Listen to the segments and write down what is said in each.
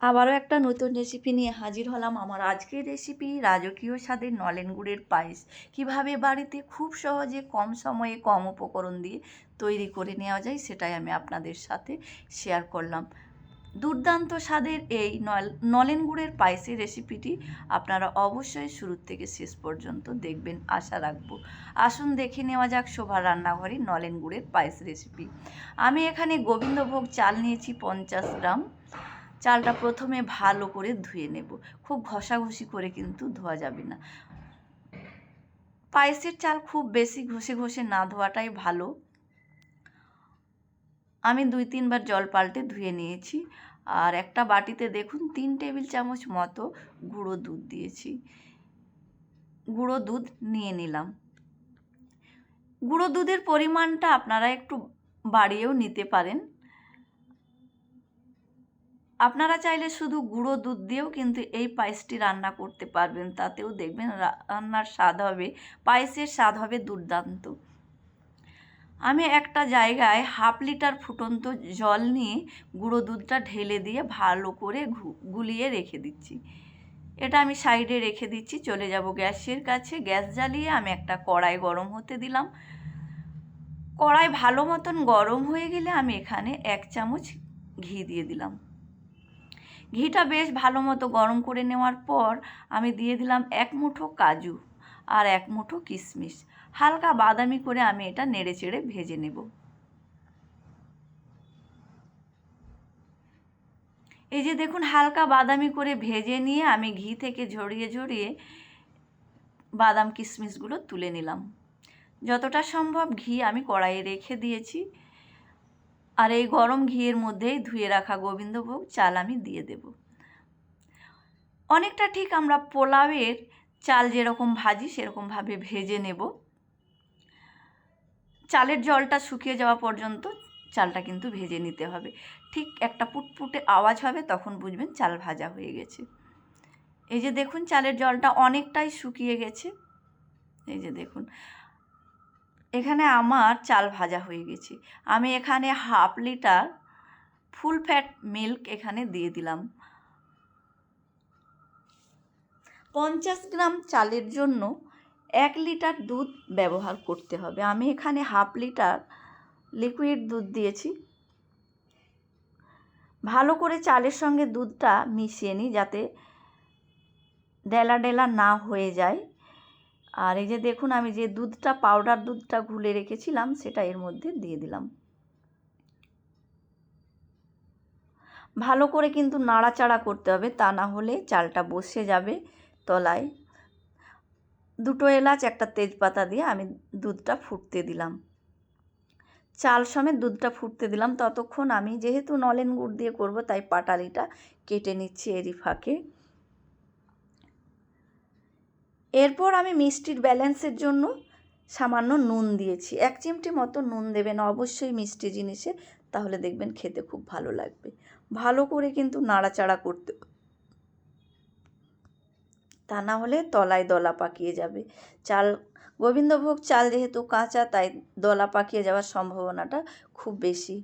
আবারও একটা নতুন রেসিপি নিয়ে হাজির হলাম। আমার আজকের রেসিপি রাজকীয় স্বাদের নলেন গুড়ের পায়েস। কীভাবে বাড়িতে খুব সহজে কম সময়ে কম উপকরণ দিয়ে তৈরি করে নেওয়া যায় সেটাই আমি আপনাদের সাথে শেয়ার করলাম। দুর্দান্ত স্বাদের এই নলেন গুড়ের পায়েসের রেসিপিটি আপনারা অবশ্যই শুরু থেকে শেষ পর্যন্ত দেখবেন আশা রাখবো। আসুন দেখে নেওয়া যাক শোভার রান্নাঘরে নলেন গুড়ের পায়েস রেসিপি। আমি এখানে গোবিন্দভোগ চাল নিয়েছি 50 গ্রাম। চালটা প্রথমে ভালো করে ধুয়ে নেব। খুব ঘষাঘষি করে কিন্তু ধোয়া যাবে না। পায়েসের চাল খুব বেশি ঘষে ঘষে না ধোয়াটাই ভালো। আমি 2-3 বার জল পাল্টে ধুয়ে নিয়েছি। আর একটা বাটিতে দেখুন 3 টেবিল চামচ মতো গুঁড়ো দুধ দিয়েছি। গুঁড়ো দুধ নিয়ে নিলাম। গুঁড়ো দুধের পরিমাণটা আপনারা একটু বাড়িয়েও নিতে পারেন। আপনারা চাইলে শুধু গুঁড়ো দুধ দিয়েও কিন্তু এই পায়েসটি রান্না করতে পারবেন। তাতেও দেখবেন রান্নার স্বাদ হবে, পায়েসের স্বাদ হবে দুর্দান্ত। আমি একটা জায়গায় 1/2 লিটার ফুটন্ত জল নিয়ে গুঁড়ো দুধটা ঢেলে দিয়ে ভালো করে গুলিয়ে রেখে দিচ্ছি। এটা আমি সাইডে রেখে দিচ্ছি। চলে যাব গ্যাসের কাছে। গ্যাস জ্বালিয়ে আমি একটা কড়াই গরম হতে দিলাম। কড়াই ভালো মতন গরম হয়ে গেলে আমি এখানে 1 চামচ ঘি দিয়ে দিলাম। ঘিটা বেশ ভালো মতো গরম করে নেওয়ার পর আমি দিয়ে দিলাম 1 মুঠো কাজু আর 1 মুঠো কিশমিশ। হালকা বাদামি করে আমি এটা নেড়ে চেড়ে ভেজে নেব। এই যে দেখুন হালকা বাদামি করে ভেজে নিয়ে আমি ঘি থেকে ঝরিয়ে ঝরিয়ে বাদাম কিশমিশগুলো তুলে নিলাম। যতটা সম্ভব ঘি আমি কড়াইয়ে রেখে দিয়েছি। আর এই গরম ঘিয়ের মধ্যেই ধুয়ে রাখা গোবিন্দভোগ চাল আমি দিয়ে দেব। অনেকটা ঠিক আমরা পোলাওয়ের চাল যেরকম ভাজি সেরকমভাবে ভেজে নেব। চালের জলটা শুকিয়ে যাওয়া পর্যন্ত চালটা কিন্তু ভেজে নিতে হবে। ঠিক একটা পুটপুটে আওয়াজ হবে তখন বুঝবেন চাল ভাজা হয়ে গেছে। এই যে দেখুন চালের জলটা অনেকটাই শুকিয়ে গেছে। এই যে দেখুন এখানে আমার চাল ভাজা হয়ে গেছে। আমি এখানে 1/2 লিটার ফুল ফ্যাট মিল্ক এখানে দিয়ে দিলাম। 50 গ্রাম চালের জন্য 1 লিটার দুধ ব্যবহার করতে হবে। আমি এখানে 1/2 লিটার লিকুইড দুধ দিয়েছি। ভালো করে চালের সঙ্গে দুধটা মিশিয়ে নিই যাতে ডেলা ডেলা না হয়ে যায়। আর এই যে দেখুন আমি যে দুধটা পাউডার দুধটা ঘুলে রেখেছিলাম সেটা এর মধ্যে দিয়ে দিলাম। ভালো করে কিন্তু নাড়াচাড়া করতে হবে, তা না হলে চালটা বসে যাবে তলায়। 2টো এলাচ একটা তেজপাতা দিয়ে আমি দুধটা ফুটতে দিলাম। চাল সমেত দুধটা ফুটতে দিলাম। ততক্ষণ আমি যেহেতু নলেন গুড় দিয়ে করব তাই পাটালিটা কেটে নিচ্ছি এরই ফাঁকে। এরপর আমি মিষ্টির ব্যালেন্সের জন্য সামান্য নুন দিয়েছি। 1 চিমটি মতো নুন দেবেন অবশ্যই মিষ্টি জিনিসে, তাহলে দেখবেন খেতে খুব ভালো লাগবে। ভালো করে কিন্তু নাড়াচাড়া করতে, তা না হলে তলায় দলা পাকিয়ে যাবে। গোবিন্দভোগ চাল যেহেতু কাঁচা তাই দলা পাকিয়ে যাওয়ার সম্ভাবনাটা খুব বেশি।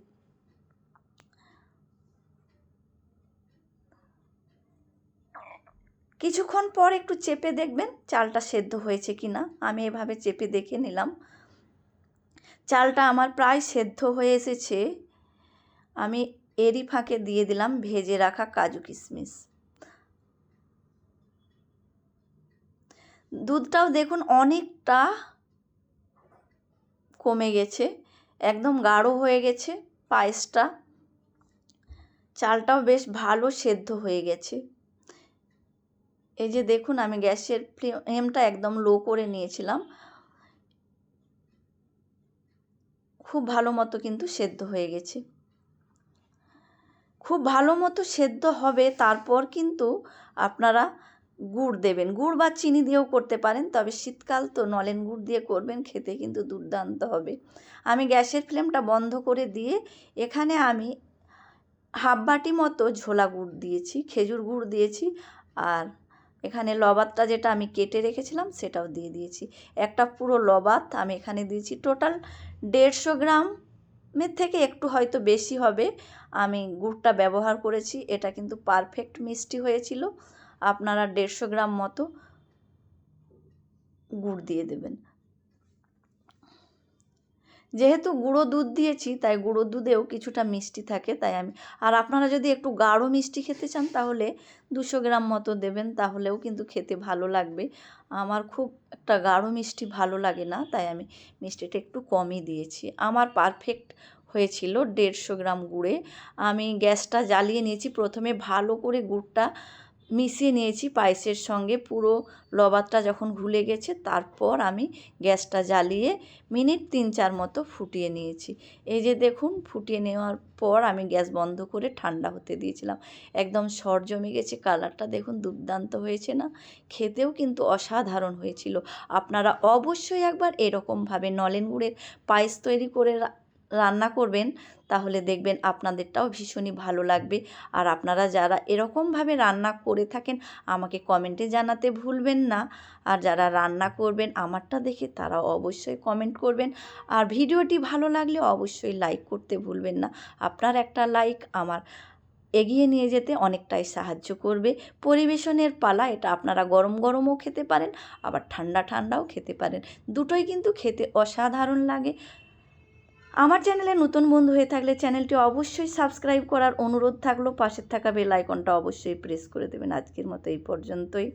কিছুক্ষণ পর একটু চেপে দেখবেন চালটা সেদ্ধ হয়েছে কি না। আমি এভাবে চেপে দেখে নিলাম। চালটা আমার প্রায় সেদ্ধ হয়ে এসেছে। আমি এরই ফাঁকে দিয়ে দিলাম ভেজে রাখা কাজু কিশমিশ। দুধটাও দেখুন অনেকটা কমে গেছে, একদম গাঢ় হয়ে গেছে পায়েসটা। চালটাও বেশ ভালো সেদ্ধ হয়ে গেছে। এই যে দেখুন আমি গ্যাসের ফ্লেমটা একদম লো করে নিয়েছিলাম। খুব ভালো মতো কিন্তু সেদ্ধ হয়ে গেছে। খুব ভালো মতো সেদ্ধ হবে তারপর কিন্তু আপনারা গুড় দেবেন। গুড় বা চিনি দিয়েও করতে পারেন, তবে শীতকাল তো নলেন গুড় দিয়ে করবেন, খেতে কিন্তু দুর্দান্ত হবে। আমি গ্যাসের ফ্লেমটা বন্ধ করে দিয়ে এখানে আমি 1/2 বাটি মতো ঝোলা গুড় দিয়েছি, খেজুর গুড় দিয়েছি। আর এখানে লবাতটা যেটা আমি কেটে রেখেছিলাম সেটাও দিয়ে দিয়েছি। একটা পুরো লবাত আমি এখানে দিয়েছি। টোটাল 150 গ্রাম থেকে একটু হয়তো বেশি হবে আমি গুড়টা ব্যবহার করেছি। এটা কিন্তু পারফেক্ট মিষ্টি হয়েছিল। আপনারা 150 গ্রাম মতো গুড় দিয়ে দেবেন। যেহেতু গুঁড়ো দুধ দিয়েছি তাই গুঁড়ো দুধেও কিছুটা মিষ্টি থাকে, তাই আমি আর আপনারা যদি একটু গাঢ় মিষ্টি খেতে চান তাহলে 200 গ্রাম মতো দেবেন, তাহলেও কিন্তু খেতে ভালো লাগবে। আমার খুব একটা গাঢ় মিষ্টি ভালো লাগে না, তাই আমি মিষ্টিটা একটু কমই দিয়েছি। আমার পারফেক্ট হয়েছিল 150 গ্রাম গুড়ে। আমি গ্যাসটা জ্বালিয়ে নিয়েছি, প্রথমে ভালো করে গুড়টা মিশিয়ে নিয়েছি পায়েসের সঙ্গে। পুরো লবাবটা যখন ঘুলে গেছে তারপর আমি গ্যাসটা জ্বালিয়ে মিনিট 3-4 মতো ফুটিয়ে নিয়েছি। এই যে দেখুন, ফুটিয়ে নেওয়ার পর আমি গ্যাস বন্ধ করে ঠান্ডা হতে দিয়েছিলাম। একদম সর জমে গেছে, কালারটা দেখুন দুর্দান্ত হয়েছে না? খেতেও কিন্তু অসাধারণ হয়েছিল। আপনারা অবশ্যই একবার এরকমভাবে নলেন গুড়ের পায়েস তৈরি করে রান্না করবেন, তাহলে দেখবেন আপনাদেরটাও ভীষণই ভালো লাগবে। আর আপনারা যারা এরকমভাবে রান্না করে থাকেন আমাকে কমেন্টে জানাতে ভুলবেন না। আর যারা রান্না করবেন আমারটা দেখে তারা অবশ্যই কমেন্ট করবেন। আর ভিডিওটি ভালো লাগলে অবশ্যই লাইক করতে ভুলবেন না। আপনার একটা লাইক আমার এগিয়ে নিয়ে যেতে অনেকটাই সাহায্য করবে। পরিবেশনের পালা, এটা আপনারা গরম গরমও খেতে পারেন, আবার ঠান্ডা ঠান্ডাও খেতে পারেন, দুটোই কিন্তু খেতে অসাধারণ লাগে। আমার চ্যানেলে নতুন বন্ধু হয়ে থাকলে চ্যানেলটি অবশ্যই সাবস্ক্রাইব করার অনুরোধ থাকলো। পাশে থাকা বেল আইকনটা অবশ্যই প্রেস করে দেবেন। আজকের মতো এই পর্যন্তই।